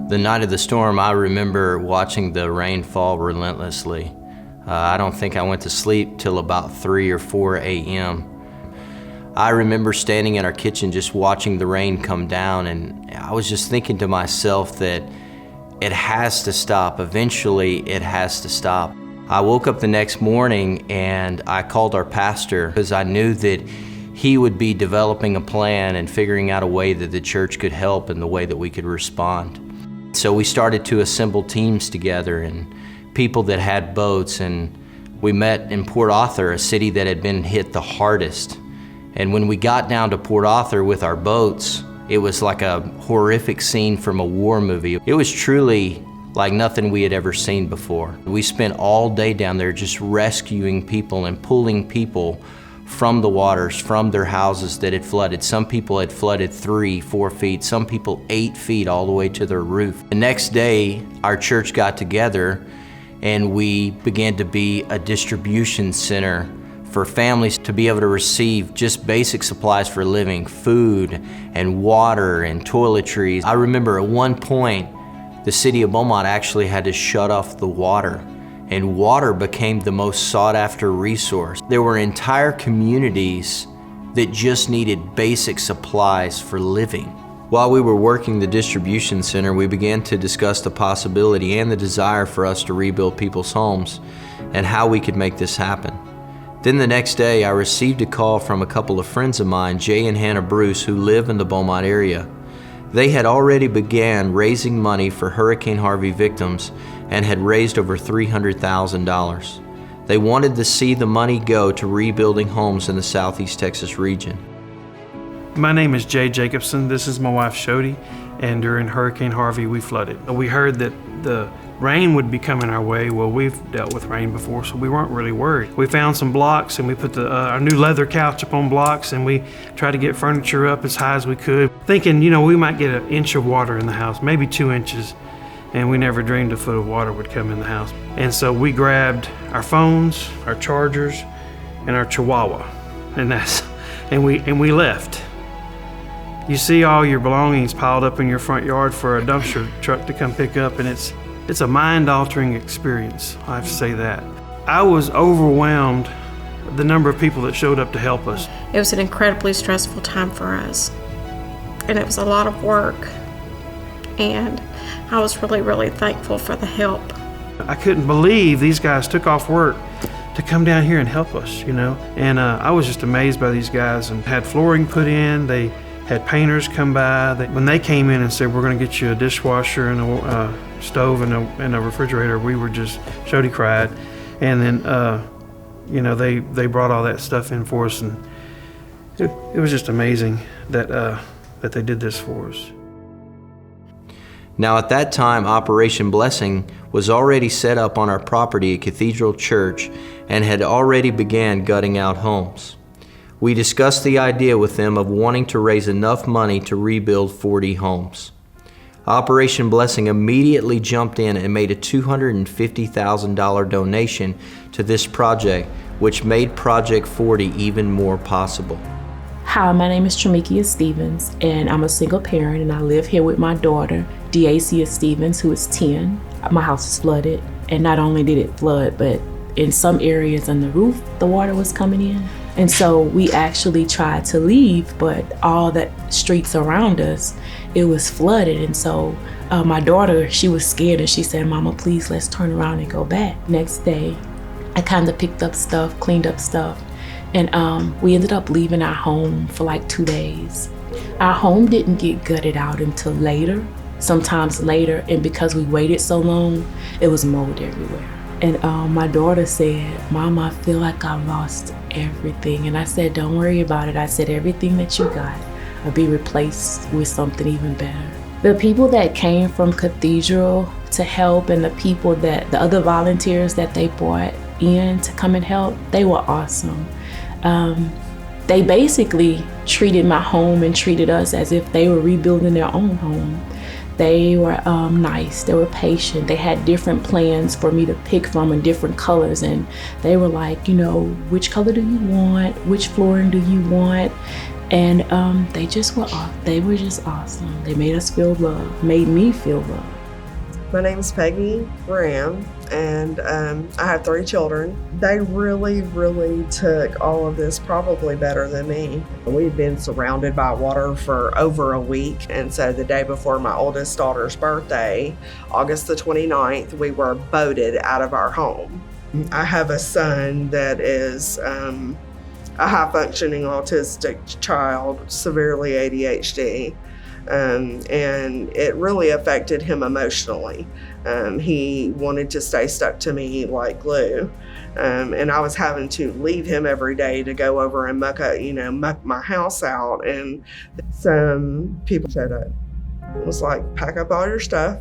The night of the storm, I remember watching the rain fall relentlessly. I don't think I went to sleep till about 3 or 4 a.m. I remember standing in our kitchen just watching the rain come down, and I was just thinking to myself that it has to stop. Eventually, it has to stop. I woke up the next morning and I called our pastor because I knew that he would be developing a plan and figuring out a way that the church could help and the way that we could respond. So we started to assemble teams together and people that had boats, and we met in Port Arthur, a city that had been hit the hardest. And when we got down to Port Arthur with our boats, it was like a horrific scene from a war movie. It was truly like nothing we had ever seen before. We spent all day down there just rescuing people and pulling people from the waters, from their houses that had flooded. Some people had flooded 3, 4 feet, some people 8 feet all the way to their roof. The next day, our church got together and we began to be a distribution center for families to be able to receive just basic supplies for living, food and water and toiletries. I remember at one point, the city of Beaumont actually had to shut off the water, and water became the most sought after resource. There were entire communities that just needed basic supplies for living. While we were working the distribution center, we began to discuss the possibility and the desire for us to rebuild people's homes and how we could make this happen. Then the next day, I received a call from a couple of friends of mine, Jay and Hannah Bruce, who live in the Beaumont area. They had already began raising money for Hurricane Harvey victims and had raised over $300,000. They wanted to see the money go to rebuilding homes in the Southeast Texas region. My name is Jay Jacobson. This is my wife, Shody, and during Hurricane Harvey, we flooded. We heard that the rain would be coming our way. Well, we've dealt with rain before, so we weren't really worried. We found some blocks and we put our new leather couch up on blocks, and we tried to get furniture up as high as we could, thinking, we might get 1 inch of water in the house, maybe 2 inches, and we never dreamed a foot of water would come in the house. And so we grabbed our phones, our chargers, and our Chihuahua, and we left. You see all your belongings piled up in your front yard for a dumpster truck to come pick up, and it's a mind-altering experience, I have to say that. I was overwhelmed the number of people that showed up to help us. It was an incredibly stressful time for us, and it was a lot of work, and I was really, really thankful for the help. I couldn't believe these guys took off work to come down here and help us, and I was just amazed by these guys, and had flooring put in. They had painters come by. When they came in and said, we're going to get you a dishwasher and a stove and a refrigerator, we were just, Shody cried. And then, they brought all that stuff in for us, and it was just amazing that they did this for us. Now at that time, Operation Blessing was already set up on our property at Cathedral Church and had already began gutting out homes. We discussed the idea with them of wanting to raise enough money to rebuild 40 homes. Operation Blessing immediately jumped in and made a $250,000 donation to this project, which made Project 40 even more possible. Hi, my name is Tramikia Stevens, and I'm a single parent, and I live here with my daughter, Deacia Stevens, who is 10. My house is flooded, and not only did it flood, but in some areas on the roof, the water was coming in. And so we actually tried to leave, but all the streets around us, it was flooded. And so my daughter, she was scared, and she said, Mama, please, let's turn around and go back. Next day, I kind of picked up stuff, cleaned up stuff, and we ended up leaving our home for like 2 days. Our home didn't get gutted out until later, sometimes later, and because we waited so long, it was mold everywhere. And my daughter said, Mom, I feel like I lost everything. And I said, don't worry about it. I said, everything that you got will be replaced with something even better. The people that came from Cathedral to help, and the other volunteers that they brought in to come and help, they were awesome. They basically treated my home and treated us as if they were rebuilding their own home. They were nice, they were patient, they had different plans for me to pick from in different colors, and they were like, which color do you want, which flooring do you want? And they were just awesome. They made us feel loved, made me feel loved. My name's Peggy Graham, and I have 3 children. They really took all of this probably better than me. We've been surrounded by water for over a week, and so the day before my oldest daughter's birthday, August the 29th, we were boated out of our home. I have a son that is a high-functioning autistic child, severely ADHD. And it really affected him emotionally. He wanted to stay stuck to me like glue. And I was having to leave him every day to go over and muck my house out. And some people showed up. It was like, pack up all your stuff.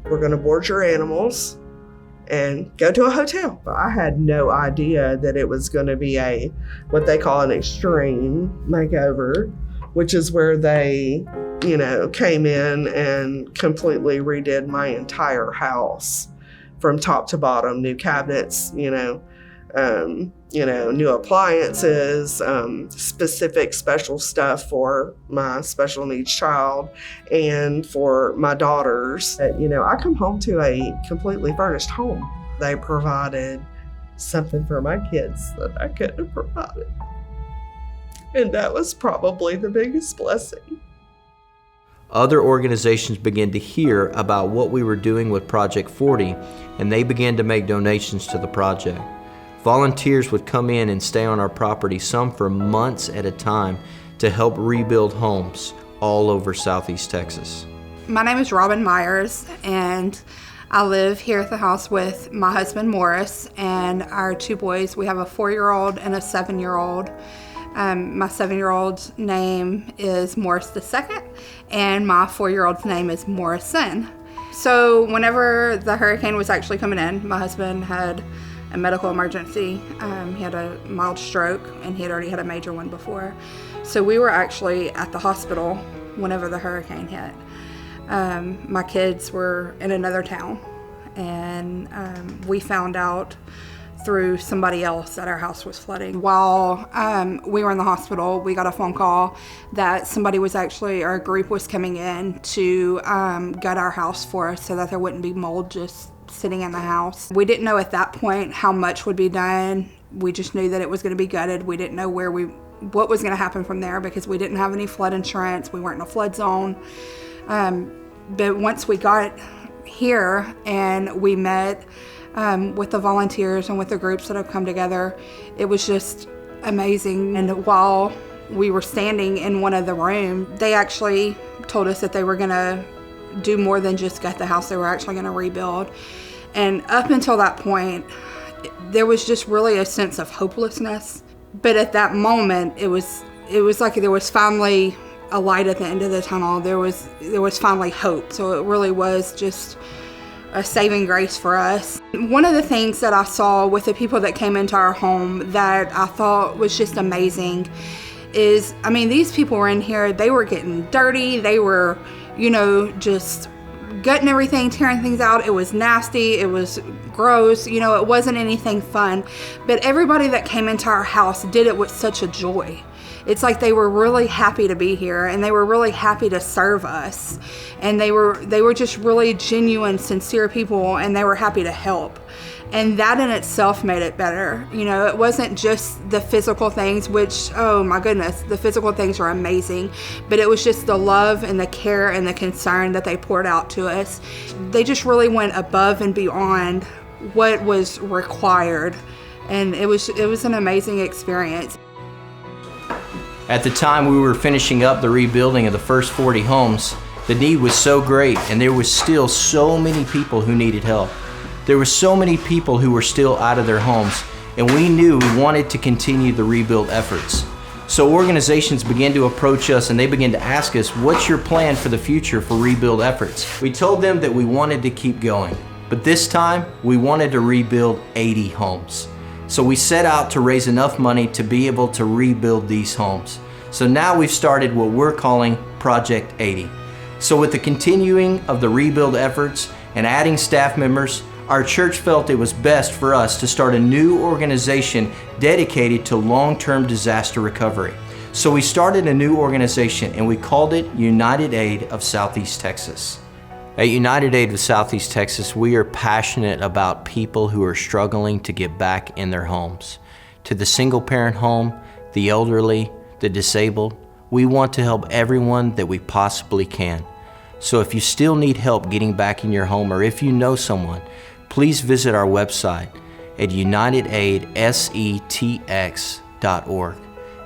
We're gonna board your animals and go to a hotel. I had no idea that it was gonna be what they call an extreme makeover, which is where they came in and completely redid my entire house from top to bottom. New cabinets, new appliances, specific special stuff for my special needs child and for my daughters. I come home to a completely furnished home. They provided something for my kids that I couldn't have provided. And that was probably the biggest blessing. Other organizations began to hear about what we were doing with Project 40, and they began to make donations to the project. Volunteers would come in and stay on our property, some for months at a time, to help rebuild homes all over Southeast Texas. My name is Robyn Myers, and I live here at the house with my husband Morris and our 2 boys. We have a 4-year-old and a 7-year-old. My 7-year-old's name is Morris II, and my 4-year-old's name is Morrison. So whenever the hurricane was actually coming in, my husband had a medical emergency. He had a mild stroke, and he had already had a major one before. So we were actually at the hospital whenever the hurricane hit. My kids were in another town, and we found out through somebody else that our house was flooding. While we were in the hospital, we got a phone call that somebody was actually, or a group was coming in to gut our house for us so that there wouldn't be mold just sitting in the house. We didn't know at that point how much would be done. We just knew that it was gonna be gutted. We didn't know what was gonna happen from there because we didn't have any flood insurance. We weren't in a flood zone. But once we got here and we met with the volunteers and with the groups that have come together, it was just amazing. And while we were standing in one of the rooms, they actually told us that they were gonna do more than just gut the house. They were actually gonna rebuild. And up until that point, there was just really a sense of hopelessness. But at that moment, it was like there was finally a light at the end of the tunnel. There was finally hope. So it really was just a saving grace for us. One of the things that I saw with the people that came into our home that I thought was just amazing is, these people were in here, they were getting dirty, they were, just gutting everything, tearing things out. It was nasty, it was gross, it wasn't anything fun. But everybody that came into our house did it with such a joy. It's like they were really happy to be here, and they were really happy to serve us, and they were just really genuine, sincere people, and they were happy to help. And that in itself made it better. It wasn't just the physical things, which, oh my goodness, the physical things were amazing, but it was just the love and the care and the concern that they poured out to us. They just really went above and beyond what was required, and it was an amazing experience. At the time we were finishing up the rebuilding of the first 40 homes, the need was so great, and there was still so many people who needed help. There were so many people who were still out of their homes, and we knew we wanted to continue the rebuild efforts. So organizations began to approach us, and they began to ask us, what's your plan for the future for rebuild efforts? We told them that we wanted to keep going, but this time we wanted to rebuild 80 homes. So we set out to raise enough money to be able to rebuild these homes. So now we've started what we're calling Project 80. So with the continuing of the rebuild efforts and adding staff members, our church felt it was best for us to start a new organization dedicated to long-term disaster recovery. So we started a new organization, and we called it United Aid of Southeast Texas. At United Aid of Southeast Texas, we are passionate about people who are struggling to get back in their homes. To the single-parent home, the elderly, the disabled, we want to help everyone that we possibly can. So if you still need help getting back in your home, or if you know someone, please visit our website at unitedAidSETX.org.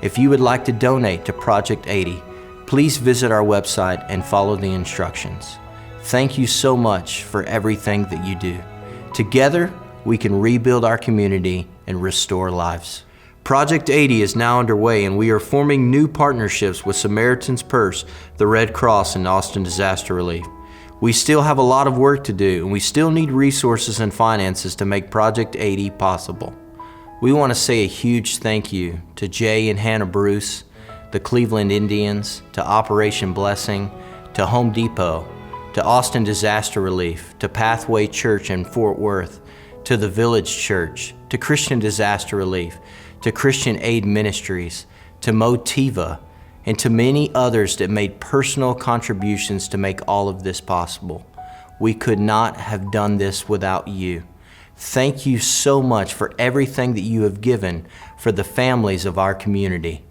If you would like to donate to Project 80, please visit our website and follow the instructions. Thank you so much for everything that you do. Together, we can rebuild our community and restore lives. Project 80 is now underway, and we are forming new partnerships with Samaritan's Purse, the Red Cross, and Austin Disaster Relief. We still have a lot of work to do, and we still need resources and finances to make Project 80 possible. We want to say a huge thank you to Jay and Hannah Bruce, the Cleveland Indians, to Operation Blessing, to Home Depot, to Austin Disaster Relief, to Pathway Church in Fort Worth, to the Village Church, to Christian Disaster Relief, to Christian Aid Ministries, to Motiva, and to many others that made personal contributions to make all of this possible. We could not have done this without you. Thank you so much for everything that you have given for the families of our community.